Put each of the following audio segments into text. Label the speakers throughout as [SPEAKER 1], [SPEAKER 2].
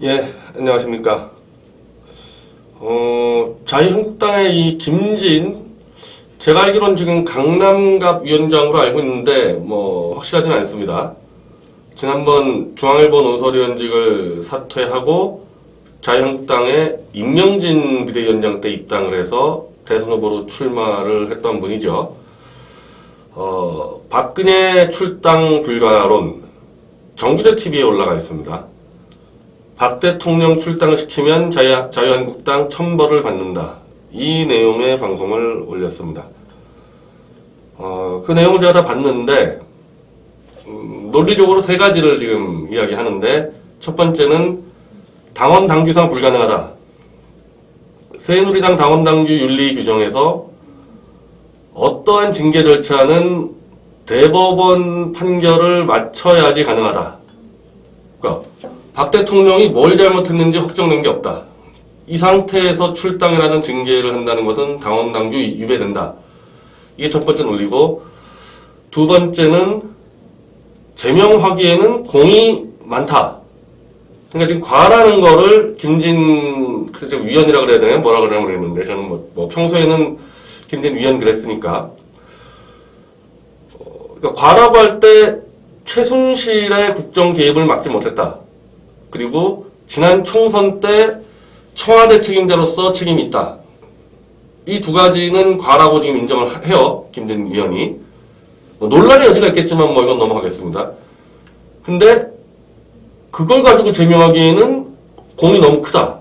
[SPEAKER 1] 예, 안녕하십니까. 자유한국당의 이 김진, 제가 알기로는 지금 강남갑 위원장으로 알고 있는데, 확실하지는 않습니다. 지난번 중앙일보 논설위원직을 사퇴하고, 자유한국당의 임명진 비대위원장 때 입당을 해서 대선 후보로 출마를 했던 분이죠. 박근혜 출당 불가론, 정규대 TV에 올라가 있습니다. 박 대통령 출당을 시키면 자유한국당 천벌을 받는다. 이 내용의 방송을 올렸습니다. 그 내용을 제가 다 봤는데, 논리적으로 세 가지를 지금 이야기하는데, 첫 번째는 당원 당규상 불가능하다. 새누리당 당원 당규 윤리 규정에서 어떠한 징계 절차는 대법원 판결을 맞춰야지 가능하다. 그러니까 박 대통령이 뭘 잘못했는지 확정된 게 없다. 이 상태에서 출당이라는 징계를 한다는 것은 당원 당규 위배된다. 이게 첫 번째 논리고, 두 번째는 제명하기에는 공이 많다. 그러니까 지금 과라는 거를 김진 위원이라 그래야 되나요? 뭐라 그래야 모르겠는데, 저는 평소에는 김진 위원 그랬으니까. 그러니까 과라고 할 때 최순실의 국정 개입을 막지 못했다. 그리고 지난 총선 때 청와대 책임자로서 책임이 있다. 이 두 가지는 과라고 지금 인정을 해요. 김진 위원이. 논란의 여지가 있겠지만 이건 넘어가겠습니다. 근데 그걸 가지고 제명하기에는 공이 너무 크다.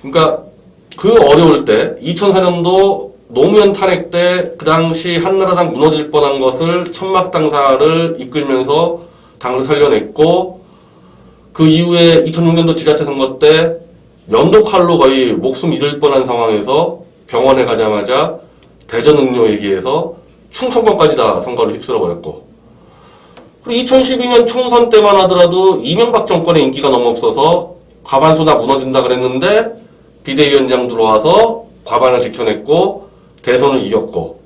[SPEAKER 1] 그러니까 그 어려울 때 2004년도 노무현 탄핵 때 그 당시 한나라당 무너질 뻔한 것을 천막당사를 이끌면서 당을 살려냈고, 그 이후에 2006년도 지자체 선거 때 면도칼로 거의 목숨 잃을 뻔한 상황에서 병원에 가자마자 대전 응료 얘기해서 충청권까지 다 선거를 휩쓸어버렸고, 그리고 2012년 총선 때만 하더라도 이명박 정권의 인기가 너무 없어서 과반수 다 무너진다 그랬는데 비대위원장 들어와서 과반을 지켜냈고 대선을 이겼고,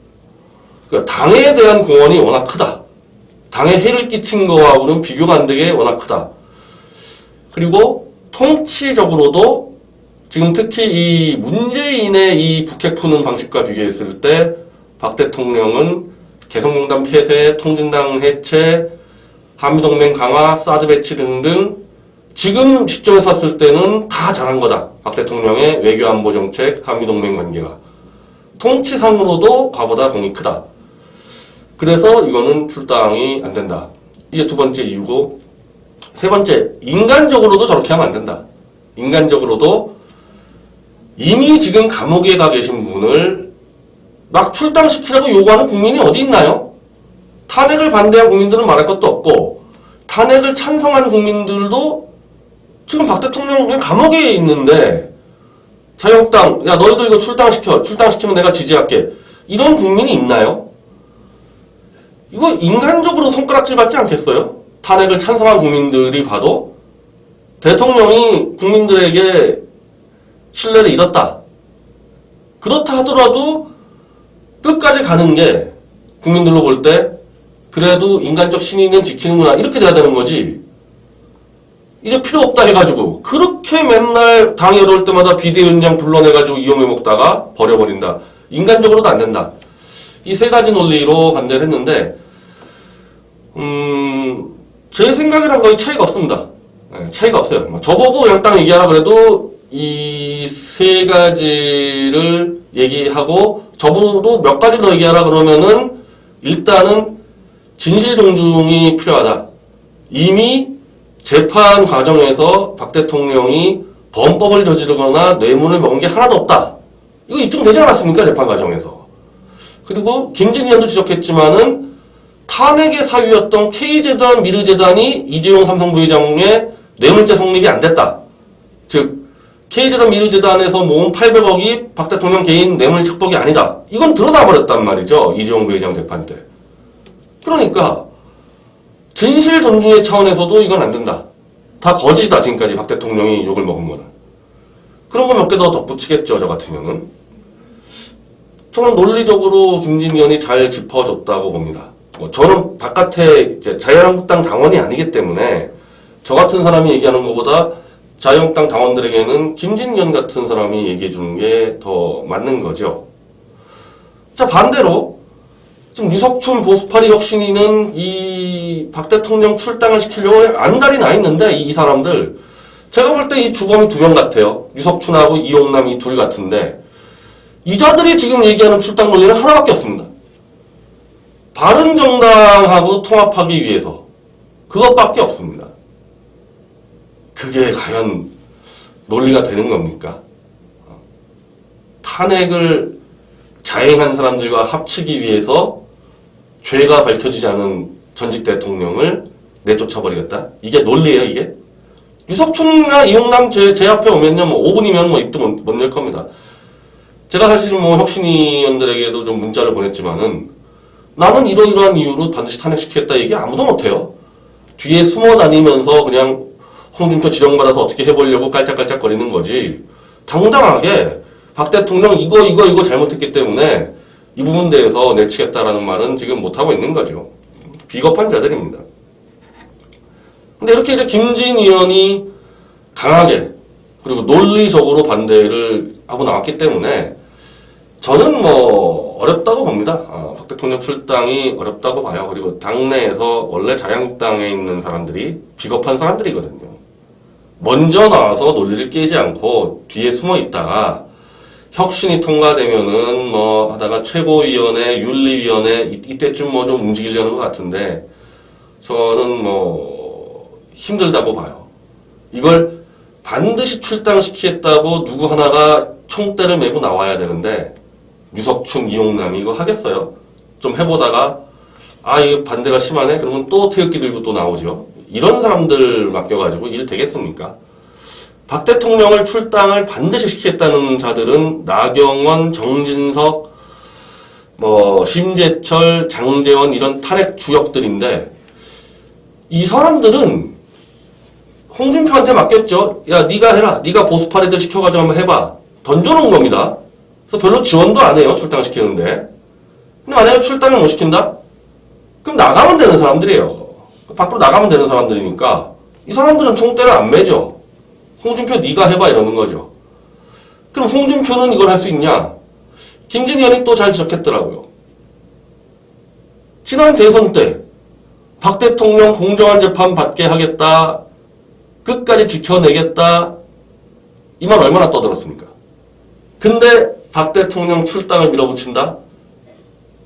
[SPEAKER 1] 그러니까 당에 대한 공헌이 워낙 크다. 당에 해를 끼친 거하고는 비교가 안 되게 워낙 크다. 그리고 통치적으로도 지금 특히 이 문재인의 이 북핵 푸는 방식과 비교했을 때 박 대통령은 개성공단 폐쇄, 통진당 해체, 한미동맹 강화, 사드 배치 등등 지금 시점에서 봤을 때는 다 잘한 거다. 박 대통령의 외교안보 정책, 한미동맹 관계가. 통치상으로도 과보다 공이 크다. 그래서 이거는 출당이 안 된다. 이게 두 번째 이유고, 세 번째, 인간적으로도 저렇게 하면 안 된다. 인간적으로도 이미 지금 감옥에 가 계신 분을 막 출당시키라고 요구하는 국민이 어디 있나요? 탄핵을 반대한 국민들은 말할 것도 없고, 탄핵을 찬성한 국민들도 지금 박 대통령 감옥에 있는데, 자유한국당, 야 너희들 이거 출당시키면 내가 지지할게, 이런 국민이 있나요? 이거 인간적으로 손가락질 받지 않겠어요? 탄핵을 찬성한 국민들이 봐도 대통령이 국민들에게 신뢰를 잃었다. 그렇다 하더라도 끝까지 가는 게 국민들로 볼 때 그래도 인간적 신의는 지키는구나, 이렇게 돼야 되는 거지. 이제 필요 없다 해가지고 그렇게 맨날 당이 어려울 때마다 비대위원장 불러내가지고 이용해 먹다가 버려버린다. 인간적으로도 안 된다. 이 세 가지 논리로 반대를 했는데, 제 생각이랑 거의 차이가 없습니다. 네, 차이가 없어요. 저보고 그냥 딱 얘기하라 그래도 이 세 가지를 얘기하고, 저보고 몇 가지 더 얘기하라 그러면은 일단은 진실 존중이 필요하다. 이미 재판 과정에서 박 대통령이 범법을 저지르거나 뇌물을 먹은 게 하나도 없다. 이거 입증되지 않았습니까? 재판 과정에서. 그리고 김진 의원도 지적했지만은 탄핵의 사유였던 K재단, 미르재단이 이재용 삼성 부회장의 뇌물죄 성립이 안 됐다. 즉 K재단, 미르재단에서 모은 800억이 박 대통령 개인 뇌물 착복이 아니다. 이건 드러나 버렸단 말이죠. 이재용 부회장 재판 때. 그러니까 진실 존중의 차원에서도 이건 안 된다. 다 거짓이다. 지금까지 박 대통령이 욕을 먹은 거는. 그런 거 몇 개 더 덧붙이겠죠. 저 같으면은. 저는 논리적으로 김진 의원이 잘 짚어줬다고 봅니다. 저는 바깥에 이제 자유한국당 당원이 아니기 때문에 저 같은 사람이 얘기하는 것보다 자유한국당 당원들에게는 김진희 의원 같은 사람이 얘기해 주는 게 더 맞는 거죠. 자, 반대로 지금 유석춘 보수파리 혁신위는 이 박 대통령 출당을 시키려고 안달이 나 있는데 이 사람들 제가 볼 때 이 주범이 두 명 같아요. 유석춘하고 이용남 이 둘 같은데 이자들이 지금 얘기하는 출당 논리는 하나밖에 없습니다. 바른정당하고 통합하기 위해서 그것밖에 없습니다. 그게 과연 논리가 되는 겁니까? 탄핵을 자행한 사람들과 합치기 위해서 죄가 밝혀지지 않은 전직 대통령을 내쫓아버리겠다? 이게 논리예요, 이게? 유석춘이나 이용남 제 앞에 오면요, 5분이면 입도 못 열 겁니다. 제가 사실 혁신위원들에게도 좀 문자를 보냈지만은 나는 이러이러한 이유로 반드시 탄핵시키겠다 얘기 아무도 못해요. 뒤에 숨어 다니면서 그냥 홍준표 지령받아서 어떻게 해보려고 깔짝깔짝 거리는 거지. 당당하게 박 대통령 이거 잘못했기 때문에 이 부분 대해서 내치겠다라는 말은 지금 못하고 있는 거죠. 비겁한 자들입니다. 근데 이렇게 이제 김진 의원이 강하게 그리고 논리적으로 반대를 하고 나왔기 때문에 저는 어렵다고 봅니다. 박 대통령 출당이 어렵다고 봐요. 그리고 당내에서 원래 자유한국당에 있는 사람들이 비겁한 사람들이거든요. 먼저 나와서 논리를 깨지 않고 뒤에 숨어 있다가 혁신이 통과되면은 하다가 최고위원회, 윤리위원회 이때쯤 좀 움직이려는 것 같은데 저는 힘들다고 봐요. 이걸 반드시 출당시키겠다고 누구 하나가 총대를 메고 나와야 되는데 유석춘, 이용남이 이거 하겠어요? 좀 해보다가 이거 반대가 심하네? 그러면 또 태극기 들고 또 나오죠. 이런 사람들 맡겨가지고 일 되겠습니까? 박 대통령을 출당을 반드시 시키겠다는 자들은 나경원, 정진석, 심재철, 장제원 이런 탄핵 주역들인데 이 사람들은 홍준표한테 맡겼죠. 야, 네가 해라. 네가 보수파리들 시켜가지고 한번 해봐. 던져놓은 겁니다. 그래서 별로 지원도 안 해요. 출당시키는데. 근데 만약에 출당을 못 시킨다? 그럼 나가면 되는 사람들이에요. 밖으로 나가면 되는 사람들이니까 이 사람들은 총대를 안 매죠. 홍준표 네가 해봐 이러는 거죠. 그럼 홍준표는 이걸 할 수 있냐? 김진희 의원이 또 잘 지적했더라고요. 지난 대선 때 박 대통령 공정한 재판 받게 하겠다. 끝까지 지켜내겠다. 이 말 얼마나 떠들었습니까? 근데 박 대통령 출당을 밀어붙인다?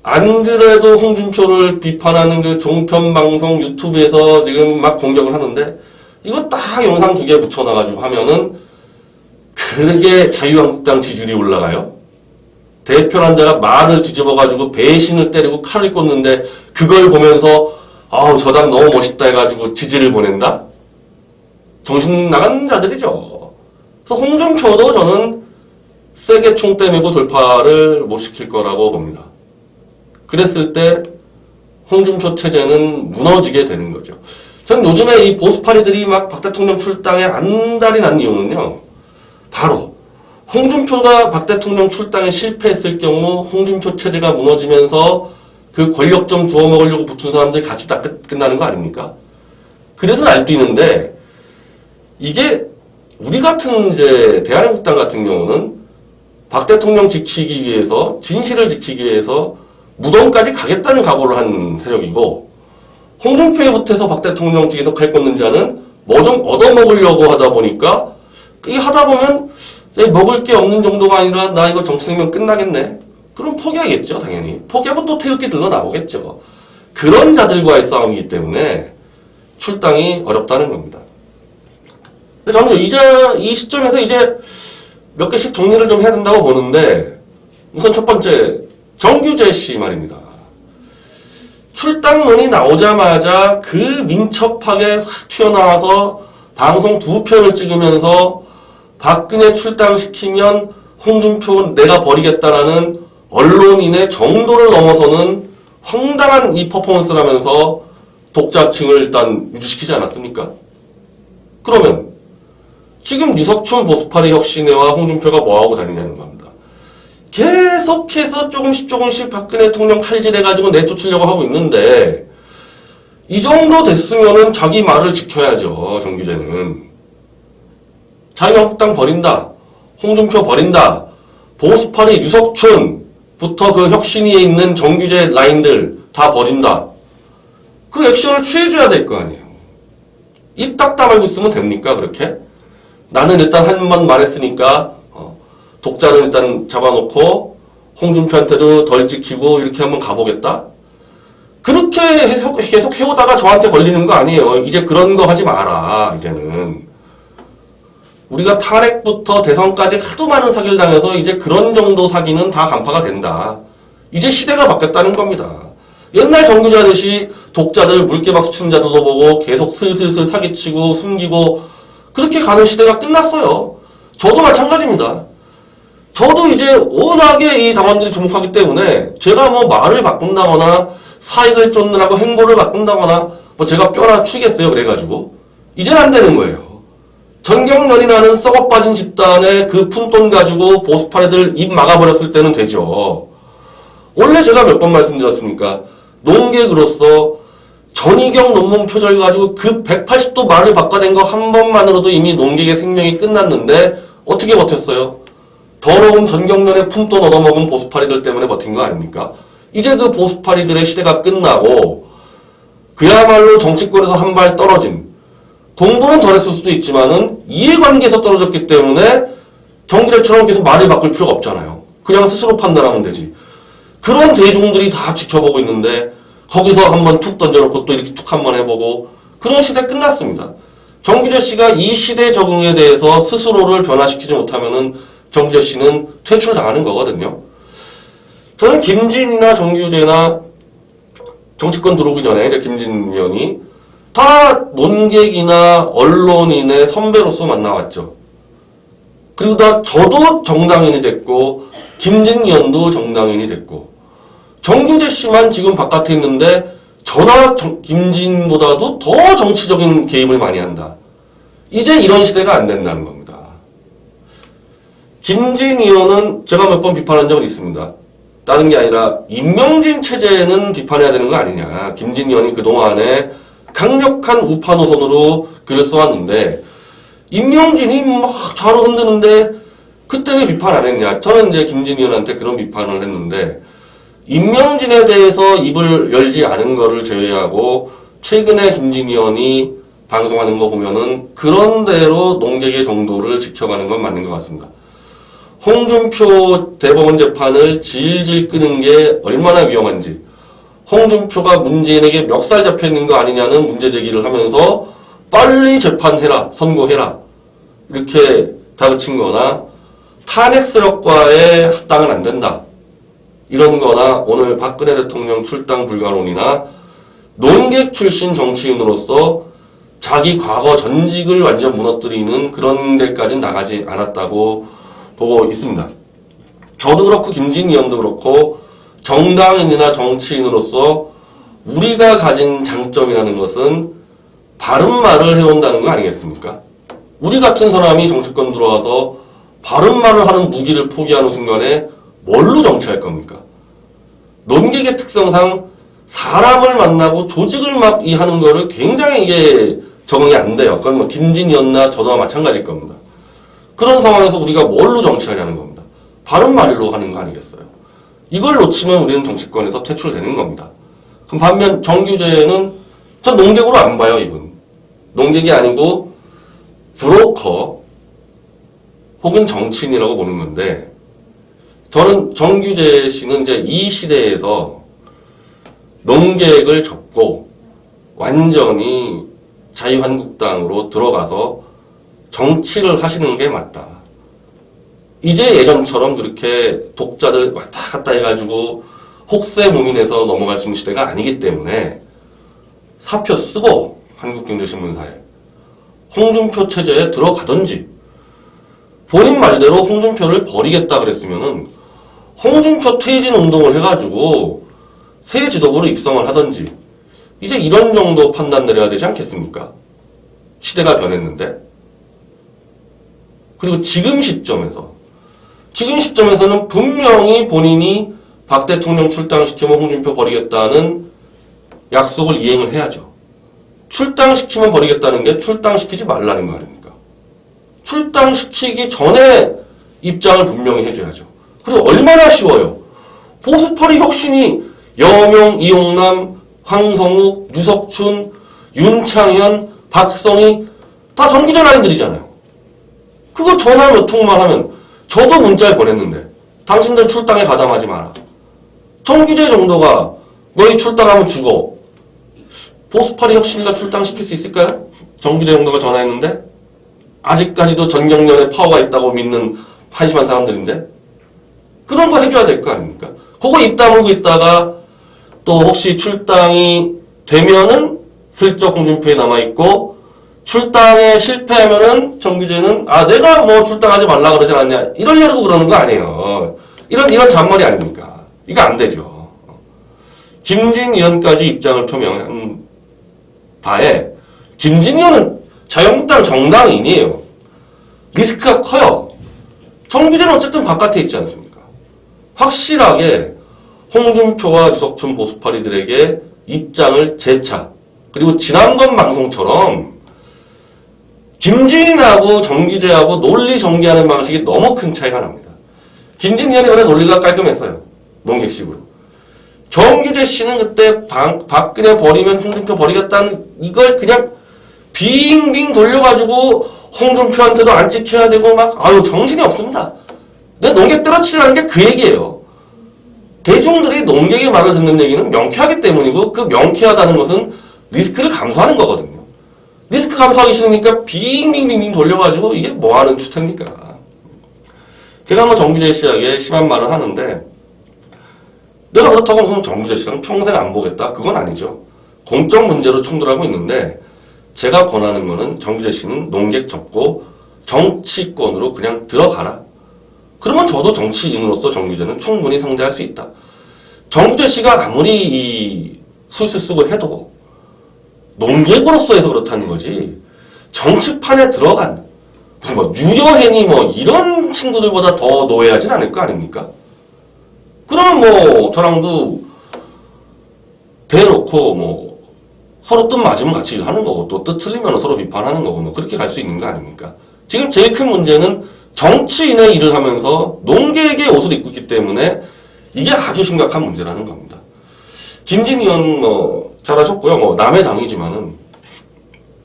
[SPEAKER 1] 안 그래도 홍준표를 비판하는 그 종편방송 유튜브에서 지금 막 공격을 하는데 이거 딱 영상 2개 붙여놔가지고 하면은 그게 자유한국당 지지율이 올라가요. 대표란 자가 말을 뒤집어가지고 배신을 때리고 칼을 꽂는데 그걸 보면서 저 당 너무 멋있다 해가지고 지지를 보낸다? 정신 나간 자들이죠. 그래서 홍준표도 저는 세게 총대 메고 돌파를 못 시킬 거라고 봅니다. 그랬을 때 홍준표 체제는 무너지게 되는 거죠. 저는 요즘에 이 보수파리들이 막 박 대통령 출당에 안달이 난 이유는요. 바로 홍준표가 박 대통령 출당에 실패했을 경우 홍준표 체제가 무너지면서 그 권력 좀 주워 먹으려고 붙은 사람들이 같이 다 끝나는 거 아닙니까? 그래서 날뛰는데 이게 우리 같은 이제 대한민국당 같은 경우는 박 대통령 지키기 위해서 진실을 지키기 위해서 무덤까지 가겠다는 각오를 한 세력이고 홍준표에 붙어서 박 대통령 뒤에서 칼 꽂는 자는 뭐 좀 얻어먹으려고 하다 보니까 이 하다 보면 먹을 게 없는 정도가 아니라 나 이거 정치 생명 끝나겠네. 그럼 포기하겠죠, 당연히. 포기하고 또 태극기 들러 나오겠죠. 그런 자들과의 싸움이기 때문에 출당이 어렵다는 겁니다. 근데 저는 이제 이 시점에서 이제 몇 개씩 정리를 좀 해야 된다고 보는데 우선 첫 번째 정규재 씨 말입니다. 출당론이 나오자마자 그 민첩하게 확 튀어나와서 방송 2편을 찍으면서 박근혜 출당시키면 홍준표 내가 버리겠다라는 언론인의 정도를 넘어서는 황당한 이 퍼포먼스를 하면서 독자층을 일단 유지시키지 않았습니까? 그러면 지금 유석춘 보수파리 혁신회와 홍준표가 뭐하고 다니냐는 겁니다. 계속해서 조금씩 박근혜 대통령 칼질해가지고 내쫓으려고 하고 있는데 이 정도 됐으면은 자기 말을 지켜야죠. 정규제는. 자유한국당 버린다. 홍준표 버린다. 보수파리 유석춘부터 그 혁신위에 있는 정규제 라인들 다 버린다. 그 액션을 취해줘야 될 거 아니에요. 입 딱 다물고 있으면 됩니까? 그렇게? 나는 일단 한 번 말했으니까 독자는 일단 잡아놓고 홍준표한테도 덜 찍히고 이렇게 한번 가보겠다? 그렇게 계속 해오다가 저한테 걸리는 거 아니에요. 이제 그런 거 하지 마라. 이제는. 우리가 탄핵부터 대선까지 하도 많은 사기를 당해서 이제 그런 정도 사기는 다 간파가 된다. 이제 시대가 바뀌었다는 겁니다. 옛날 정규제 하듯이 독자들 물개박수 치는 자들도 보고 계속 슬슬슬 사기치고 숨기고 그렇게 가는 시대가 끝났어요. 저도 마찬가지입니다. 저도 이제 워낙에 이 당원들이 주목하기 때문에 제가 뭐 말을 바꾼다거나 사익을 쫓느라고 행보를 바꾼다거나 뭐 제가 뼈나 치겠어요. 그래가지고 이제는 안 되는 거예요. 전경련이라는 썩어 빠진 집단의 그 푼돈 가지고 보수파리들 입 막아버렸을 때는 되죠. 원래 제가 몇 번 말씀드렸습니까? 농객으로서 전희경 논문 표절 가지고 그 180도 말을 바꿔낸 거 한 번만으로도 이미 농객의 생명이 끝났는데 어떻게 버텼어요? 더러운 전경련의 푼돈 얻어먹은 보수파리들 때문에 버틴 거 아닙니까? 이제 그 보수파리들의 시대가 끝나고 그야말로 정치권에서 한 발 떨어진 공부는 덜했을 수도 있지만은 이해관계에서 떨어졌기 때문에 정규제처럼 계속 말을 바꿀 필요가 없잖아요. 그냥 스스로 판단하면 되지. 그런 대중들이 다 지켜보고 있는데 거기서 한번 툭 던져놓고 또 이렇게 툭 한번 해보고 그런 시대 끝났습니다. 정규제 씨가 이 시대 적응에 대해서 스스로를 변화시키지 못하면은 정규제 씨는 퇴출당하는 거거든요. 저는 김진이나 정규제나 정치권 들어오기 전에 이제 김진 의원이 다 논객이나 언론인의 선배로서 만나왔죠. 그리고 저도 정당인이 됐고 김진 의원도 정당인이 됐고 정규제 씨만 지금 바깥에 있는데 저나 김진보다도 더 정치적인 개입을 많이 한다. 이제 이런 시대가 안 된다는 겁니다. 김진 의원은 제가 몇 번 비판한 적은 있습니다. 다른 게 아니라 임명진 체제는 비판해야 되는 거 아니냐. 김진 의원이 그동안에 강력한 우파 노선으로 글을 써왔는데 임명진이 막 좌로 흔드는데 그때 왜 비판 안 했냐. 저는 이제 김진 의원한테 그런 비판을 했는데 임명진에 대해서 입을 열지 않은 거를 제외하고 최근에 김진 의원이 방송하는 거 보면은 그런 대로 농객의 정도를 지켜가는 건 맞는 것 같습니다. 홍준표 대법원 재판을 질질 끄는 게 얼마나 위험한지 홍준표가 문재인에게 멱살 잡혀있는 거 아니냐는 문제 제기를 하면서 빨리 재판해라, 선고해라 이렇게 다그친 거나 탄핵 세력과의 합당은 안 된다 이런 거나 오늘 박근혜 대통령 출당 불가론이나 농객 출신 정치인으로서 자기 과거 전직을 완전 무너뜨리는 그런 데까지 나가지 않았다고 보고 있습니다. 저도 그렇고 김진 의원도 그렇고 정당인이나 정치인으로서 우리가 가진 장점이라는 것은 바른 말을 해온다는 거 아니겠습니까? 우리 같은 사람이 정치권 들어와서 바른 말을 하는 무기를 포기하는 순간에 뭘로 정치할 겁니까? 논객의 특성상 사람을 만나고 조직을 막 하는 거를 굉장히 이게 적응이 안 돼요. 그건 뭐 김진이었나 저도 마찬가지일 겁니다. 그런 상황에서 우리가 뭘로 정치하냐는 겁니다. 바른 말로 하는 거 아니겠어요? 이걸 놓치면 우리는 정치권에서 퇴출되는 겁니다. 그럼 반면 정규제는 전 농객으로 안 봐요, 이분. 농객이 아니고 브로커 혹은 정치인이라고 보는 건데 저는 정규제 씨는 이제 이 시대에서 농객을 접고 완전히 자유한국당으로 들어가서 정치를 하시는 게 맞다. 이제 예전처럼 그렇게 독자들 왔다 갔다 해가지고 혹세무민에서 넘어갈 수 있는 시대가 아니기 때문에 사표 쓰고 한국경제신문사에 홍준표 체제에 들어가든지 본인 말대로 홍준표를 버리겠다 그랬으면은 홍준표 퇴진 운동을 해가지고 새 지도부를 입성을 하든지 이제 이런 정도 판단 내려야 되지 않겠습니까? 시대가 변했는데. 그리고 지금 시점에서는 분명히 본인이 박 대통령 출당시키면 홍준표 버리겠다는 약속을 이행을 해야죠. 출당시키면 버리겠다는 게 출당시키지 말라는 거 아닙니까? 출당시키기 전에 입장을 분명히 해줘야죠. 그리고 얼마나 쉬워요. 보수파리 혁신이 여명, 이용남, 황성욱, 유석춘, 윤창현, 박성희 다 정규제 라인들이잖아요. 그거 전화 몇 통만 하면 저도 문자를 보냈는데 당신들 출당에 가담하지 마라. 정규제 정도가 너희 출당하면 죽어. 보수파리 혁신이가 출당시킬 수 있을까요? 정규제 정도가 전화했는데 아직까지도 전경련에 파워가 있다고 믿는 한심한 사람들인데 그런 거 해줘야 될 거 아닙니까? 그거 입 다물고 있다가 또 혹시 출당이 되면은 슬쩍 홍준표에 남아있고 출당에 실패하면은 정규제는 내가 뭐 출당하지 말라 그러지 않냐 이러려고 그러는 거 아니에요. 이런 잔머리 아닙니까? 이거 안 되죠. 김진 의원까지 입장을 표명한 바에 김진 의원은 자유한국당 정당인이에요. 리스크가 커요. 정규제는 어쨌든 바깥에 있지 않습니까? 확실하게 홍준표와 유석춘 보수파리들에게 입장을 재차 그리고 지난번 방송처럼 김진하고 정규제하고 논리 전개하는 방식이 너무 큰 차이가 납니다. 김진 의원의 원래 논리가 깔끔했어요. 농객식으로. 정규제 씨는 그때 박근혜 버리면 홍준표 버리겠다는 이걸 그냥 빙빙 돌려가지고 홍준표한테도 안 찍혀야 되고 정신이 없습니다. 내 농객 때려치라는 게 그 얘기예요. 대중들이 농객의 말을 듣는 얘기는 명쾌하기 때문이고 그 명쾌하다는 것은 리스크를 감수하는 거거든요. 리스크 감수하기 싫으니까 빙빙빙빙 돌려가지고 이게 뭐하는 추태입니까? 제가 정규제 씨에게 심한 말을 하는데 내가 그렇다고 무슨 정규제 씨랑 평생 안 보겠다? 그건 아니죠. 공적 문제로 충돌하고 있는데 제가 권하는 거는 정규제 씨는 농객 접고 정치권으로 그냥 들어가라. 그러면 저도 정치인으로서 정규제는 충분히 상대할 수 있다. 정규제 씨가 아무리 이 술수 쓰고 해도 농객으로서 해서 그렇다는 거지 정치판에 들어간 무슨 유여해니 이런 친구들보다 더 노예하진 않을 거 아닙니까? 그러면 저랑도 대놓고 서로 뜻 맞으면 같이 하는 거고 또 뜻 틀리면 서로 비판하는 거고 그렇게 갈 수 있는 거 아닙니까? 지금 제일 큰 문제는 정치인의 일을 하면서 농객의 옷을 입고 있기 때문에 이게 아주 심각한 문제라는 겁니다. 김진 의원 잘하셨고요. 남의 당이지만은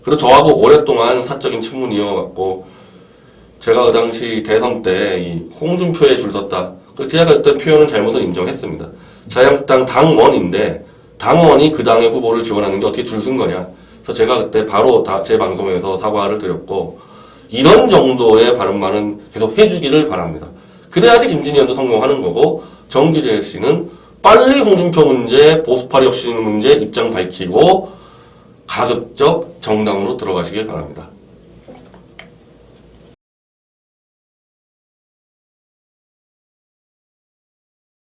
[SPEAKER 1] 그리고 저하고 오랫동안 사적인 친분이어갖고 제가 그 당시 대선 때 이 홍준표에 줄 섰다. 제가 그때 표현은 잘못을 인정했습니다. 자유한국당 당원인데 당원이 그 당의 후보를 지원하는 게 어떻게 줄 쓴 거냐. 그래서 제가 그때 바로 제 방송에서 사과를 드렸고 이런 정도의 발언만은 계속 해주기를 바랍니다. 그래야지 김진희 의원도 성공하는 거고 정규제 씨는 빨리 홍준표 문제, 보수파리 혁신 문제 입장 밝히고 가급적 정당으로 들어가시길 바랍니다.